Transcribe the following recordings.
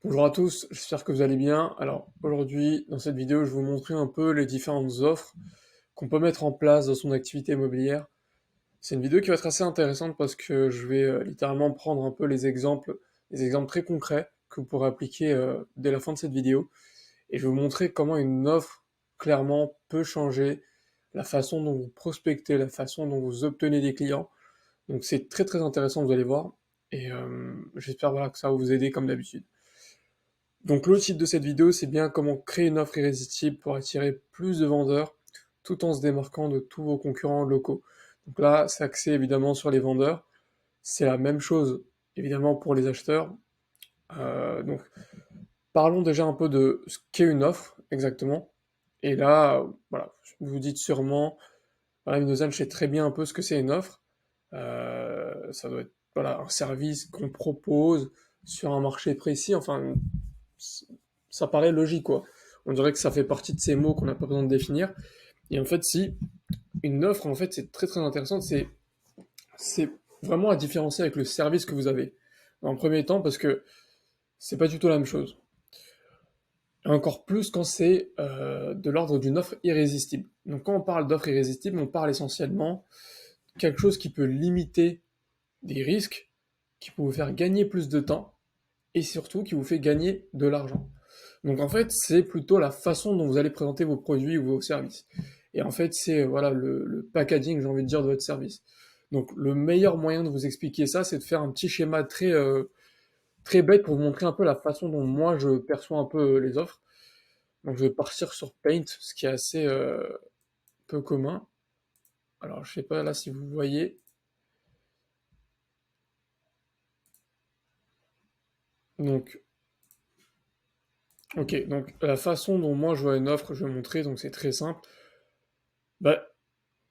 Bonjour à tous, j'espère que vous allez bien. Alors aujourd'hui, dans cette vidéo, je vais vous montrer un peu les différentes offres qu'on peut mettre en place dans son activité immobilière. C'est une vidéo qui va être assez intéressante parce que je vais littéralement prendre un peu les exemples très concrets que vous pourrez appliquer dès la fin de cette vidéo. Et je vais vous montrer comment une offre, clairement, peut changer la façon dont vous prospectez, la façon dont vous obtenez des clients. Donc c'est très très intéressant, vous allez voir. Et j'espère voilà, que ça va vous aider comme d'habitude. Donc le titre de cette vidéo, c'est bien comment créer une offre irrésistible pour attirer plus de vendeurs tout en se démarquant de tous vos concurrents locaux. Donc là, c'est axé évidemment sur les vendeurs. C'est la même chose évidemment pour les acheteurs. Donc parlons déjà un peu de ce qu'est une offre exactement. Et là, voilà, vous vous dites sûrement, voilà, Minozan, je sais très bien un peu ce que c'est une offre. Ça doit être voilà, un service qu'on propose sur un marché précis. Enfin, ça paraît logique, quoi. On dirait que ça fait partie de ces mots qu'on n'a pas besoin de définir. Et en fait, si une offre, en fait, c'est très très intéressant, c'est vraiment à différencier avec le service que vous avez. En premier temps, parce que c'est pas du tout la même chose. Et encore plus quand c'est de l'ordre d'une offre irrésistible. Donc quand on parle d'offre irrésistible, on parle essentiellement de quelque chose qui peut limiter des risques, qui peut vous faire gagner plus de temps, et surtout qui vous fait gagner de l'argent. Donc en fait, c'est plutôt la façon dont vous allez présenter vos produits ou vos services. Et en fait, c'est voilà le packaging, j'ai envie de dire, de votre service. Donc le meilleur moyen de vous expliquer ça, c'est de faire un petit schéma très bête pour vous montrer un peu la façon dont moi je perçois un peu les offres. Donc je vais partir sur Paint, ce qui est assez peu commun. Alors je sais pas là si vous voyez. Donc ok, donc la façon dont moi je vois une offre, je vais montrer, donc c'est très simple. Bah,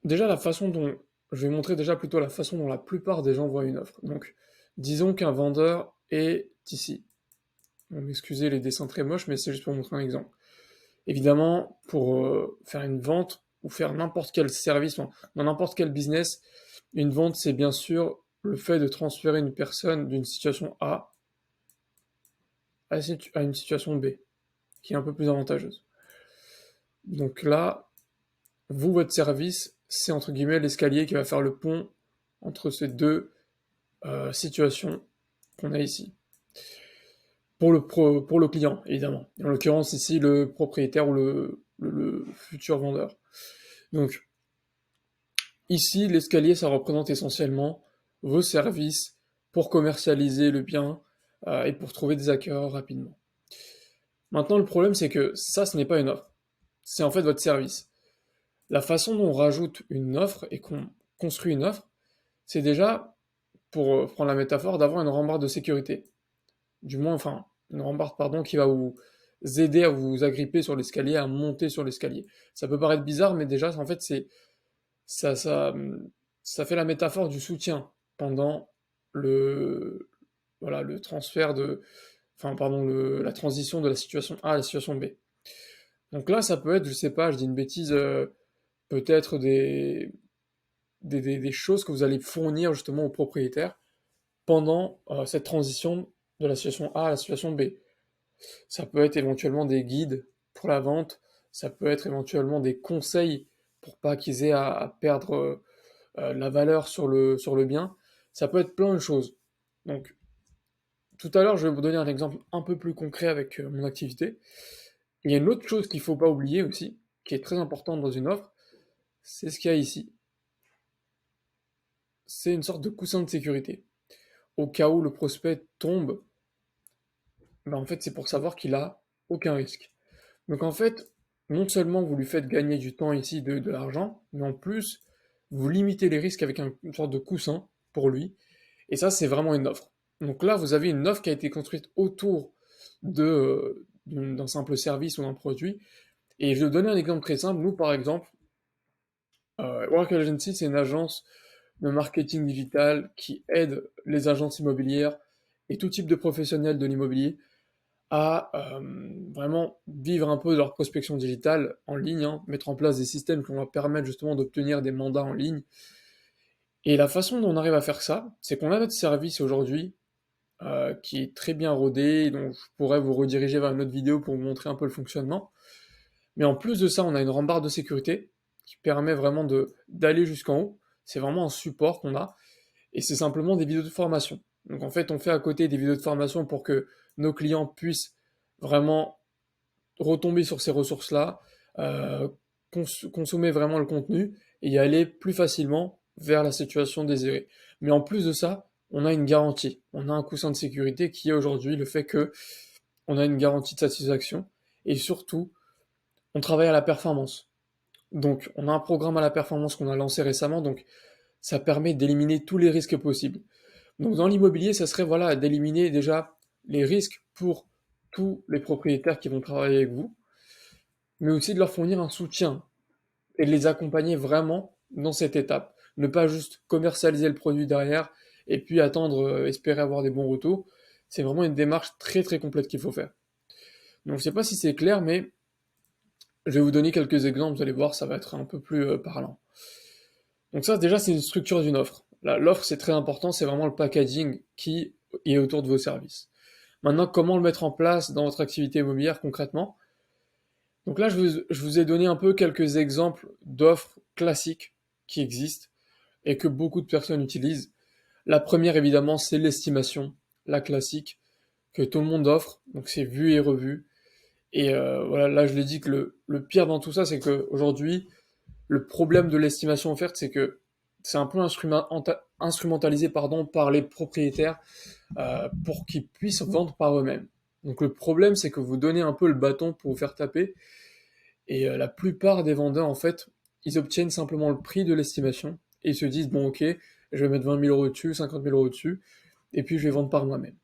déjà, la façon dont je vais montrer déjà plutôt la façon dont la plupart des gens voient une offre. Donc, disons qu'un vendeur est ici. Bon, excusez les dessins très moches, mais c'est juste pour montrer un exemple. Évidemment, pour faire une vente ou faire n'importe quel service, enfin, dans n'importe quel business, une vente, c'est bien sûr le fait de transférer une personne d'une situation A à une situation B, qui est un peu plus avantageuse. Donc là, vous, votre service, c'est entre guillemets l'escalier qui va faire le pont entre ces deux situation qu'on a ici. Pour le client, évidemment. En l'occurrence, ici, le propriétaire ou le futur vendeur. Donc, ici, l'escalier, ça représente essentiellement vos services pour commercialiser le bien et pour trouver des acquéreurs rapidement. Maintenant, le problème, c'est que ça, ce n'est pas une offre. C'est en fait votre service. La façon dont on rajoute une offre et qu'on construit une offre, c'est déjà, pour prendre la métaphore, d'avoir une rambarde de sécurité. Du moins, enfin, une rambarde, pardon, qui va vous aider à vous agripper sur l'escalier, à monter sur l'escalier. Ça peut paraître bizarre, mais déjà, en fait, ça, ça, ça fait la métaphore du soutien pendant le, voilà, le transfert de, enfin, pardon, la transition de la situation A à la situation B. Donc là, ça peut être, je sais pas, je dis une bêtise, peut-être des choses que vous allez fournir justement au propriétaire pendant cette transition de la situation A à la situation B. Ça peut être éventuellement des guides pour la vente, ça peut être éventuellement des conseils pour pas qu'ils aient à perdre la valeur sur le bien. Ça peut être plein de choses. Donc, tout à l'heure, je vais vous donner un exemple un peu plus concret avec mon activité. Il y a une autre chose qu'il ne faut pas oublier aussi, qui est très importante dans une offre, c'est ce qu'il y a ici. C'est une sorte de coussin de sécurité. Au cas où le prospect tombe, ben en fait, c'est pour savoir qu'il a aucun risque. Donc en fait, non seulement vous lui faites gagner du temps ici, de l'argent, mais en plus, vous limitez les risques avec une sorte de coussin pour lui. Et ça, c'est vraiment une offre. Donc là, vous avez une offre qui a été construite autour d'un simple service ou d'un produit. Et je vais vous donner un exemple très simple. Nous, par exemple, Oracle Agency, c'est une agence de marketing digital qui aide les agences immobilières et tout type de professionnels de l'immobilier à vraiment vivre un peu de leur prospection digitale en ligne, hein, mettre en place des systèmes qui vont leur permettre justement d'obtenir des mandats en ligne. Et la façon dont on arrive à faire ça, c'est qu'on a notre service aujourd'hui qui est très bien rodé, et donc je pourrais vous rediriger vers une autre vidéo pour vous montrer un peu le fonctionnement. Mais en plus de ça, on a une rambarde de sécurité qui permet vraiment d'aller jusqu'en haut. C'est vraiment un support qu'on a, et c'est simplement des vidéos de formation. Donc en fait, on fait à côté des vidéos de formation pour que nos clients puissent vraiment retomber sur ces ressources-là, euh, consommer vraiment le contenu et y aller plus facilement vers la situation désirée. Mais en plus de ça, on a une garantie. On a un coussin de sécurité qui est aujourd'hui le fait que on a une garantie de satisfaction, et surtout, on travaille à la performance. Donc, on a un programme à la performance qu'on a lancé récemment, donc ça permet d'éliminer tous les risques possibles. Donc, dans l'immobilier, ça serait voilà d'éliminer déjà les risques pour tous les propriétaires qui vont travailler avec vous, mais aussi de leur fournir un soutien et de les accompagner vraiment dans cette étape. Ne pas juste commercialiser le produit derrière et puis attendre, espérer avoir des bons retours. C'est vraiment une démarche très très complète qu'il faut faire. Donc, je ne sais pas si c'est clair, mais je vais vous donner quelques exemples, vous allez voir, ça va être un peu plus parlant. Donc ça, déjà, c'est une structure d'une offre. Là, l'offre, c'est très important, c'est vraiment le packaging qui est autour de vos services. Maintenant, comment le mettre en place dans votre activité immobilière concrètement? Donc là, je vous ai donné un peu quelques exemples d'offres classiques qui existent et que beaucoup de personnes utilisent. La première, évidemment, c'est l'estimation, la classique, que tout le monde offre. Donc c'est vu et revu. Et voilà, là, je l'ai dit que le pire dans tout ça, c'est qu'aujourd'hui, le problème de l'estimation offerte, c'est que c'est un peu instrumentalisé pardon, par les propriétaires pour qu'ils puissent vendre par eux-mêmes. Donc le problème, c'est que vous donnez un peu le bâton pour vous faire taper, et la plupart des vendeurs, en fait, ils obtiennent simplement le prix de l'estimation, et ils se disent, bon ok, je vais mettre 20 000 euros dessus, 50 000 euros dessus, et puis je vais vendre par moi-même.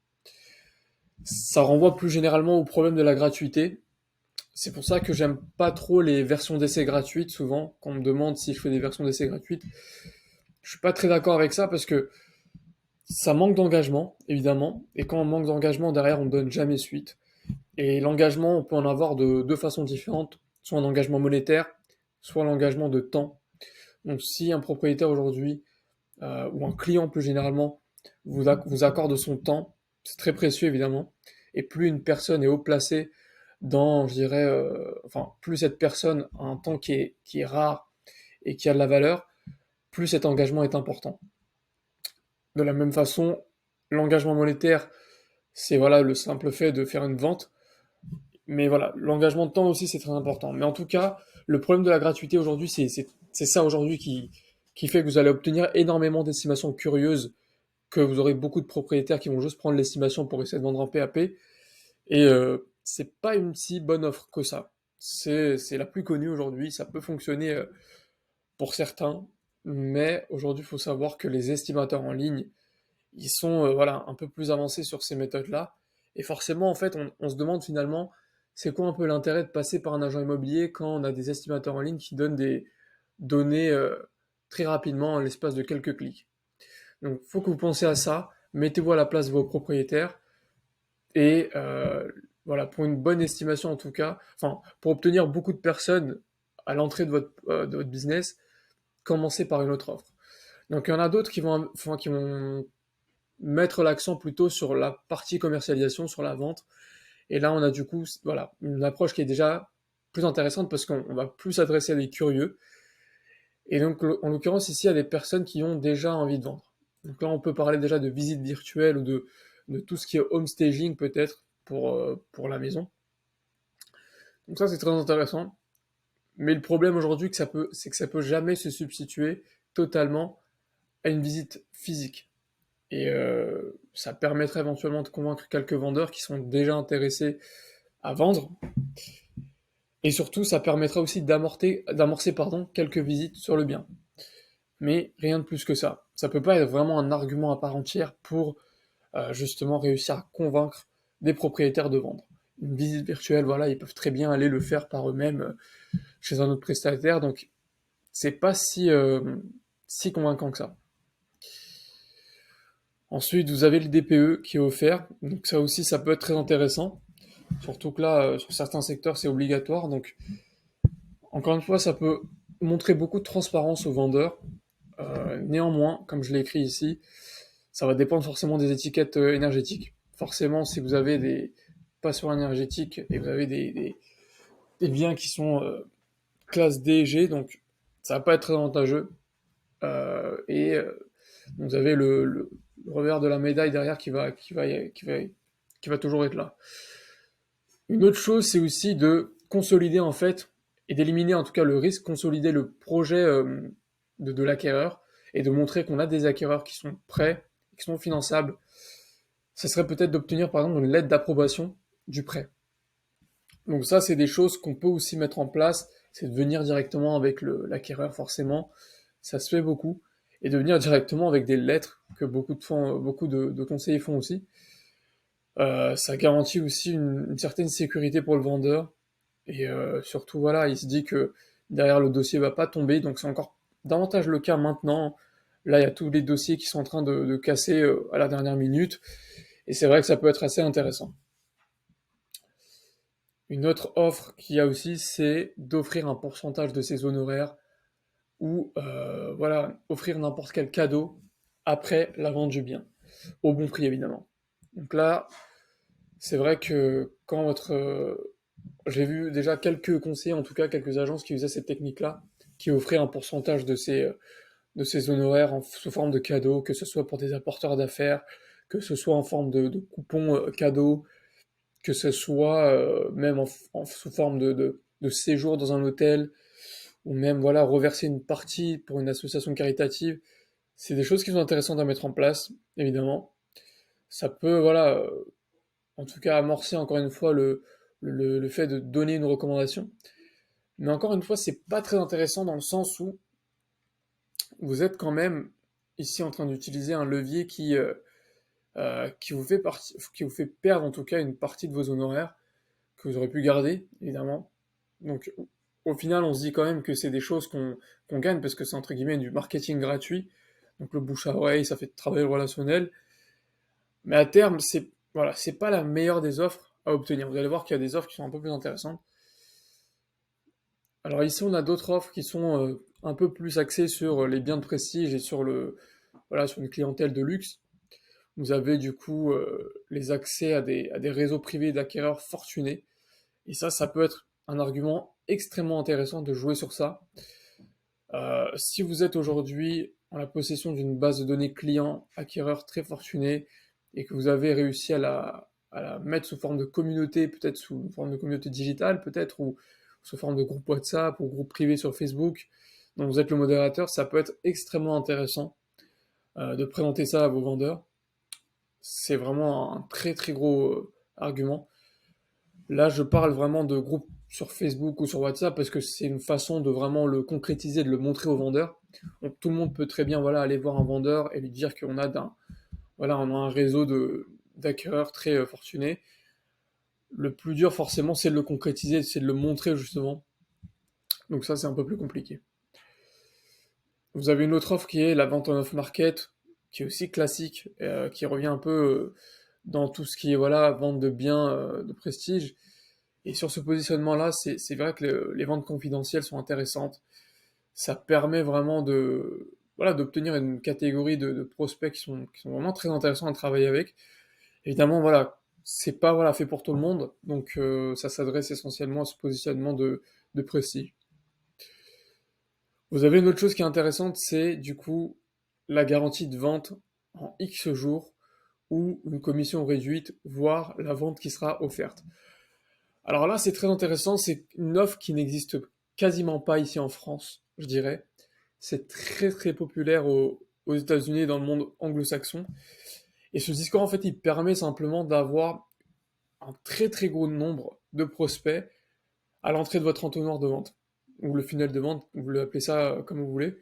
Ça renvoie plus généralement au problème de la gratuité. C'est pour ça que j'aime pas trop les versions d'essai gratuites. Souvent, quand on me demande si je fais des versions d'essai gratuites, je suis pas très d'accord avec ça parce que ça manque d'engagement, évidemment. Et quand on manque d'engagement, derrière, on ne donne jamais suite. Et l'engagement, on peut en avoir de deux façons différentes. Soit un engagement monétaire, soit l'engagement de temps. Donc si un propriétaire aujourd'hui, ou un client plus généralement, vous accorde son temps, c'est très précieux évidemment. Et plus une personne est haut placée dans, je dirais, enfin, plus cette personne a un temps qui est rare et qui a de la valeur, plus cet engagement est important. De la même façon, l'engagement monétaire, c'est voilà le simple fait de faire une vente, mais voilà, l'engagement de temps aussi c'est très important. Mais en tout cas, le problème de la gratuité aujourd'hui, c'est ça aujourd'hui qui fait que vous allez obtenir énormément d'estimations curieuses, que vous aurez beaucoup de propriétaires qui vont juste prendre l'estimation pour essayer de vendre en PAP, et c'est pas une si bonne offre que ça. C'est la plus connue aujourd'hui, ça peut fonctionner pour certains, mais aujourd'hui il faut savoir que les estimateurs en ligne, ils sont voilà, un peu plus avancés sur ces méthodes-là, et forcément en fait on se demande finalement c'est quoi un peu l'intérêt de passer par un agent immobilier quand on a des estimateurs en ligne qui donnent des données très rapidement en l'espace de quelques clics. Donc il faut que vous pensiez à ça, mettez-vous à la place de vos propriétaires, et voilà, pour une bonne estimation en tout cas, enfin, pour obtenir beaucoup de personnes à l'entrée de votre business, commencez par une autre offre. Donc il y en a d'autres qui vont mettre l'accent plutôt sur la partie commercialisation, sur la vente. Et là, on a du coup, voilà, une approche qui est déjà plus intéressante parce qu'on va plus s'adresser à des curieux. Et donc, en l'occurrence, ici, il y a des personnes qui ont déjà envie de vendre. Donc là, on peut parler déjà de visite virtuelle ou de tout ce qui est home staging peut-être pour la maison. Donc ça, c'est très intéressant. Mais le problème aujourd'hui, c'est que ça peut jamais se substituer totalement à une visite physique. Et ça permettrait éventuellement de convaincre quelques vendeurs qui sont déjà intéressés à vendre. Et surtout, ça permettra aussi d'amorcer pardon, quelques visites sur le bien. Mais rien de plus que ça. Ça peut pas être vraiment un argument à part entière pour justement réussir à convaincre des propriétaires de vendre. Une visite virtuelle, voilà, ils peuvent très bien aller le faire par eux-mêmes chez un autre prestataire, donc c'est pas si convaincant que ça. Ensuite, vous avez le DPE qui est offert, donc ça aussi, ça peut être très intéressant, surtout que là, sur certains secteurs, c'est obligatoire, donc encore une fois, ça peut montrer beaucoup de transparence aux vendeurs. Néanmoins, comme je l'ai écrit ici, Ça va dépendre forcément des étiquettes énergétiques. Forcément, si vous avez des passoires énergétiques et vous avez des biens qui sont classe D et G, donc ça va pas être très avantageux. Et vous avez le revers de la médaille derrière qui va toujours être là. Une autre chose, c'est aussi de consolider en fait, et d'éliminer en tout cas le risque, consolider le projet de l'acquéreur, et de montrer qu'on a des acquéreurs qui sont prêts, qui sont finançables. Ça serait peut-être d'obtenir par exemple une lettre d'approbation du prêt. Donc ça, c'est des choses qu'on peut aussi mettre en place, c'est de venir directement avec l'acquéreur forcément, ça se fait beaucoup, et de venir directement avec des lettres que beaucoup de conseillers font aussi. Ça garantit aussi une certaine sécurité pour le vendeur, et surtout voilà, il se dit que derrière le dossier va pas tomber, donc c'est encore davantage le cas maintenant. Là, il y a tous les dossiers qui sont en train de casser à la dernière minute, et c'est vrai que ça peut être assez intéressant. Une autre offre qu'il y a aussi, c'est d'offrir un pourcentage de ses honoraires ou voilà, offrir n'importe quel cadeau après la vente du bien, au bon prix évidemment. Donc là, c'est vrai que quand j'ai vu déjà quelques conseillers, en tout cas quelques agences qui usaient cette technique-là, qui offraient un pourcentage de ces honoraires sous forme de cadeaux, que ce soit pour des apporteurs d'affaires, que ce soit en forme de coupons cadeaux, que ce soit même sous forme de séjour dans un hôtel, ou même voilà, reverser une partie pour une association caritative. C'est des choses qui sont intéressantes à mettre en place, évidemment. Ça peut, voilà, en tout cas amorcer encore une fois le fait de donner une recommandation. Mais encore une fois, c'est pas très intéressant dans le sens où vous êtes quand même ici en train d'utiliser un levier qui vous fait perdre en tout cas une partie de vos honoraires que vous aurez pu garder, évidemment. Donc au final, on se dit quand même que c'est des choses qu'on gagne parce que c'est entre guillemets du marketing gratuit. Donc le bouche à oreille, ça fait travailler le relationnel. Mais à terme, c'est voilà, c'est pas la meilleure des offres à obtenir. Vous allez voir qu'il y a des offres qui sont un peu plus intéressantes. Alors ici, on a d'autres offres qui sont un peu plus axées sur les biens de prestige et sur voilà, sur une clientèle de luxe. Vous avez du coup les accès à des réseaux privés d'acquéreurs fortunés. Et ça peut être un argument extrêmement intéressant de jouer sur ça. Si vous êtes aujourd'hui en la possession d'une base de données client acquéreur très fortunée et que vous avez réussi à la mettre sous forme de communauté, peut-être sous forme de communauté digitale, peut-être, ou sous forme de groupe WhatsApp ou groupe privé sur Facebook, dont vous êtes le modérateur, ça peut être extrêmement intéressant de présenter ça à vos vendeurs. C'est vraiment un très très gros argument. Là, je parle vraiment de groupes sur Facebook ou sur WhatsApp parce que c'est une façon de vraiment le concrétiser, de le montrer au vendeur. Donc tout le monde peut très bien voilà, aller voir un vendeur et lui dire voilà, on a un réseau d'acquéreurs très fortunés. Le plus dur forcément c'est de le concrétiser, c'est de le montrer justement. Donc ça c'est un peu plus compliqué. Vous avez une autre offre qui est la vente en off-market, qui est aussi classique, qui revient un peu dans tout ce qui est voilà, vente de biens de prestige. Et sur ce positionnement-là, c'est vrai que les ventes confidentielles sont intéressantes. Ça permet vraiment voilà, d'obtenir une catégorie de prospects qui sont vraiment très intéressants à travailler avec. Évidemment, voilà, c'est pas voilà, fait pour tout le monde, donc ça s'adresse essentiellement à ce positionnement de prestige. Vous avez une autre chose qui est intéressante, c'est du coup la garantie de vente en X jours ou une commission réduite, voire la vente qui sera offerte. Alors là, c'est très intéressant, c'est une offre qui n'existe quasiment pas ici en France, je dirais. C'est très très populaire aux États-Unis et dans le monde anglo-saxon. Et ce discours, en fait, il permet simplement d'avoir un très très gros nombre de prospects à l'entrée de votre entonnoir de vente, ou le funnel de vente, vous l'appelez ça comme vous voulez.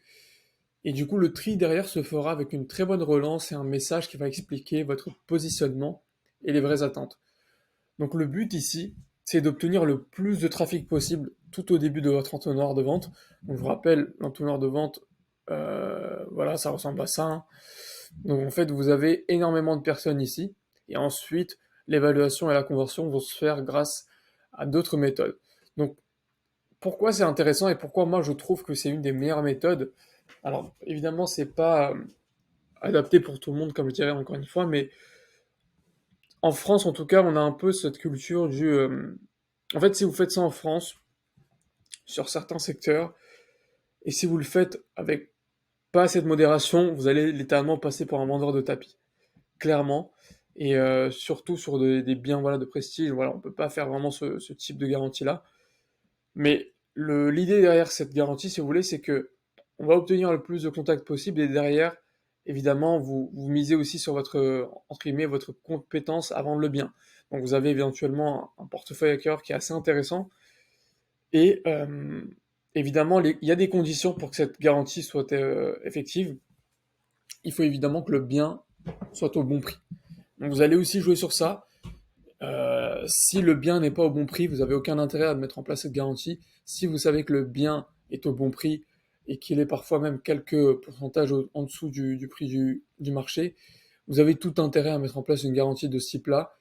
Et du coup, le tri derrière se fera avec une très bonne relance et un message qui va expliquer votre positionnement et les vraies attentes. Donc le but ici, c'est d'obtenir le plus de trafic possible tout au début de votre entonnoir de vente. Donc je vous rappelle, l'entonnoir de vente, voilà, ça ressemble à ça, hein. Donc en fait, vous avez énormément de personnes ici, et ensuite, l'évaluation et la conversion vont se faire grâce à d'autres méthodes. Donc pourquoi c'est intéressant et pourquoi moi je trouve que c'est une des meilleures méthodes? Alors évidemment, c'est pas adapté pour tout le monde, comme je dirais encore une fois, mais en France, en tout cas, on a un peu cette culture en fait, si vous faites ça en France, sur certains secteurs, et si vous le faites avec pas assez de modération, vous allez littéralement passer pour un vendeur de tapis, clairement. Et surtout sur des biens voilà, de prestige, voilà, on peut pas faire vraiment ce type de garantie-là. Mais l'idée derrière cette garantie, si vous voulez, c'est que on va obtenir le plus de contacts possible et derrière, évidemment, vous misez aussi sur votre, entre guillemets, votre compétence à vendre le bien. Donc vous avez éventuellement un portefeuille hacker qui est assez intéressant et évidemment, il y a des conditions pour que cette garantie soit effective. Il faut évidemment que le bien soit au bon prix. Donc vous allez aussi jouer sur ça. Si le bien n'est pas au bon prix, vous n'avez aucun intérêt à mettre en place cette garantie. Si vous savez que le bien est au bon prix et qu'il est parfois même quelques pourcentages en dessous du prix du marché, vous avez tout intérêt à mettre en place une garantie de ce type-là.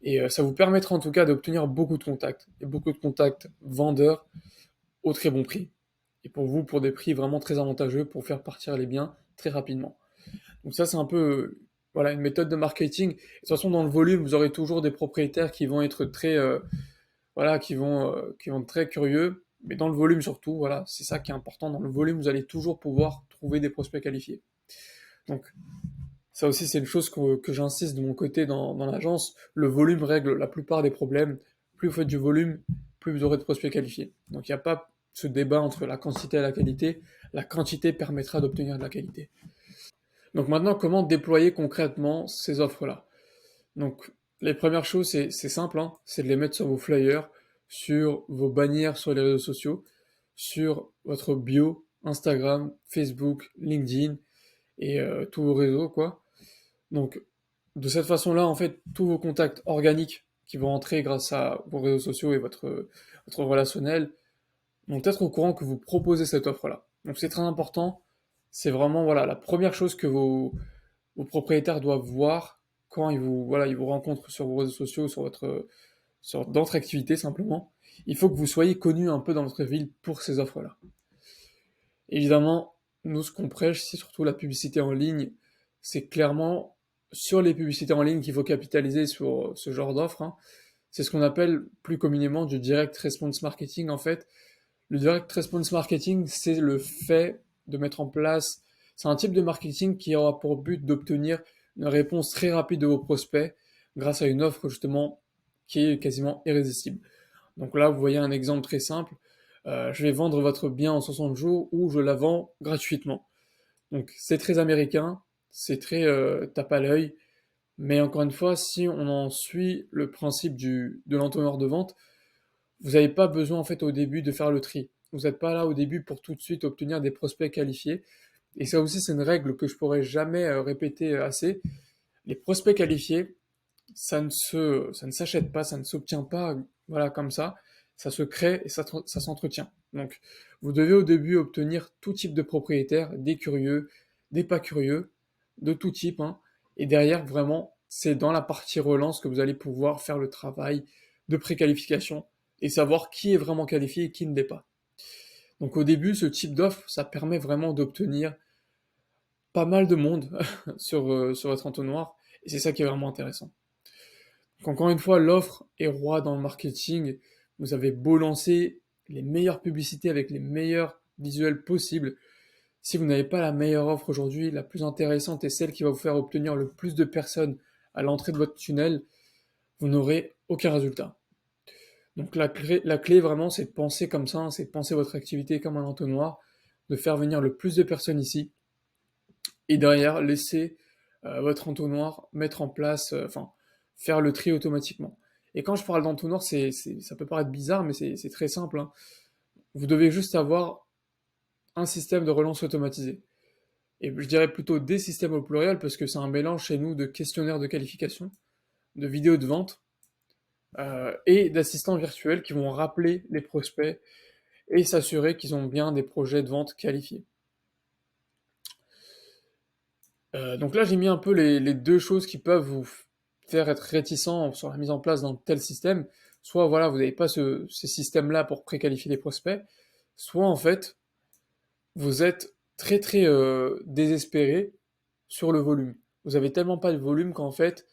Et ça vous permettra en tout cas d'obtenir beaucoup de contacts. Et beaucoup de contacts vendeurs au très bon prix. Et pour vous, pour des prix vraiment très avantageux pour faire partir les biens très rapidement. Donc ça, c'est un peu voilà, une méthode de marketing. De toute façon, dans le volume, vous aurez toujours des propriétaires qui vont être très, voilà, qui vont être très curieux. Mais dans le volume surtout, voilà, c'est ça qui est important. Dans le volume, vous allez toujours pouvoir trouver des prospects qualifiés. Donc ça aussi, c'est une chose que j'insiste de mon côté dans l'agence. Le volume règle la plupart des problèmes. Plus vous faites du volume, plus vous aurez de prospects qualifiés. Donc il n'y a pas ce débat entre la quantité et la qualité. La quantité permettra d'obtenir de la qualité. Donc maintenant, comment déployer concrètement ces offres-là? Donc les premières choses, c'est simple, hein, c'est de les mettre sur vos flyers, sur vos bannières sur les réseaux sociaux, sur votre bio, Instagram, Facebook, LinkedIn et tous vos réseaux, quoi. Donc de cette façon-là, en fait, tous vos contacts organiques qui vont entrer grâce à vos réseaux sociaux et votre relationnel vont être au courant que vous proposez cette offre-là. Donc c'est très important. C'est vraiment voilà la première chose que vos propriétaires doivent voir quand voilà, ils vous rencontrent sur vos réseaux sociaux, dans votre activité simplement. Il faut que vous soyez connu un peu dans votre ville pour ces offres-là. Évidemment, nous, ce qu'on prêche, c'est surtout la publicité en ligne. C'est clairement sur les publicités en ligne qu'il faut capitaliser sur ce genre d'offres, hein. C'est ce qu'on appelle plus communément du direct response marketing en fait. Le direct response marketing, c'est le fait de mettre en place, c'est un type de marketing qui aura pour but d'obtenir une réponse très rapide de vos prospects grâce à une offre justement qui est quasiment irrésistible. Donc là, vous voyez un exemple très simple. Je vais vendre votre bien en 60 jours ou je la vends gratuitement. Donc c'est très américain, c'est très tape à l'œil, mais encore une fois, si on en suit le principe de l'entonnoir de vente, vous n'avez pas besoin en fait au début de faire le tri. Vous n'êtes pas là au début pour tout de suite obtenir des prospects qualifiés. Et ça aussi, c'est une règle que je pourrais jamais répéter assez. Les prospects qualifiés, ça ne s'achète pas, ça ne s'obtient pas, voilà, comme ça. Ça se crée et ça s'entretient. Donc, vous devez au début obtenir tout type de propriétaires, des curieux, des pas curieux, de tout type, hein. Et derrière, vraiment, c'est dans la partie relance que vous allez pouvoir faire le travail de préqualification et savoir qui est vraiment qualifié et qui ne l'est pas. Donc au début, ce type d'offre, ça permet vraiment d'obtenir pas mal de monde sur votre entonnoir, et c'est ça qui est vraiment intéressant. Donc encore une fois, l'offre est roi dans le marketing. Vous avez beau lancer les meilleures publicités avec les meilleurs visuels possibles. Si vous n'avez pas la meilleure offre aujourd'hui, la plus intéressante et celle qui va vous faire obtenir le plus de personnes à l'entrée de votre tunnel, vous n'aurez aucun résultat. Donc la clé vraiment, c'est de penser comme ça, hein, c'est de penser votre activité comme un entonnoir, de faire venir le plus de personnes ici, et derrière, laisser votre entonnoir mettre en place, enfin, faire le tri automatiquement. Et quand je parle d'entonnoir, ça peut paraître bizarre, mais c'est très simple, hein. Vous devez juste avoir un système de relance automatisé. Et je dirais plutôt des systèmes au pluriel, parce que c'est un mélange chez nous de questionnaires de qualification, de vidéos de vente, et d'assistants virtuels qui vont rappeler les prospects et s'assurer qu'ils ont bien des projets de vente qualifiés. Donc là, j'ai mis un peu les deux choses qui peuvent vous faire être réticent sur la mise en place d'un tel système. Soit voilà, vous n'avez pas ce système-là pour préqualifier les prospects, soit en fait, vous êtes très très désespéré sur le volume. Vous avez tellement pas de volume qu'en fait,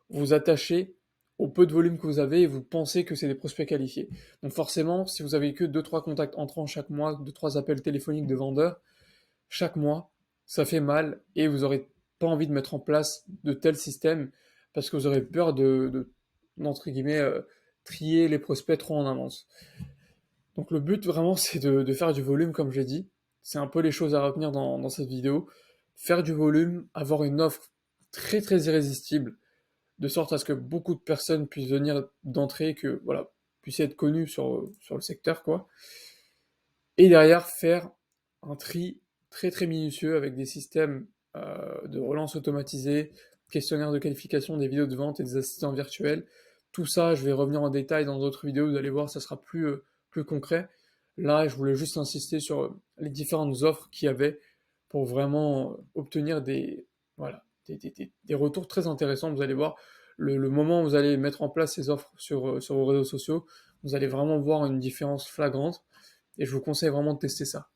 vous vous attachez au peu de volume que vous avez et vous pensez que c'est des prospects qualifiés. Donc forcément, si vous avez que deux trois contacts entrants chaque mois, deux trois appels téléphoniques de vendeurs chaque mois, ça fait mal et vous aurez pas envie de mettre en place de tels systèmes parce que vous aurez peur entre guillemets, trier les prospects trop en avance. Donc le but vraiment c'est de faire du volume comme j'ai dit. C'est un peu les choses à retenir dans cette vidéo. Faire du volume, avoir une offre très très irrésistible, de sorte à ce que beaucoup de personnes puissent venir d'entrée, que voilà, puissent être connues sur le secteur, quoi. Et derrière, faire un tri très très minutieux avec des systèmes de relance automatisés, questionnaires de qualification, des vidéos de vente et des assistants virtuels. Tout ça, je vais revenir en détail dans d'autres vidéos, vous allez voir, ça sera plus concret. Là, je voulais juste insister sur les différentes offres qu'il y avait pour vraiment obtenir voilà, des retours très intéressants. Vous allez voir, le moment où vous allez mettre en place ces offres sur vos réseaux sociaux, vous allez vraiment voir une différence flagrante et je vous conseille vraiment de tester ça.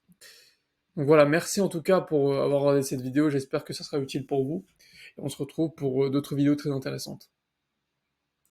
Donc voilà, merci en tout cas pour avoir regardé cette vidéo, j'espère que ça sera utile pour vous, et on se retrouve pour d'autres vidéos très intéressantes.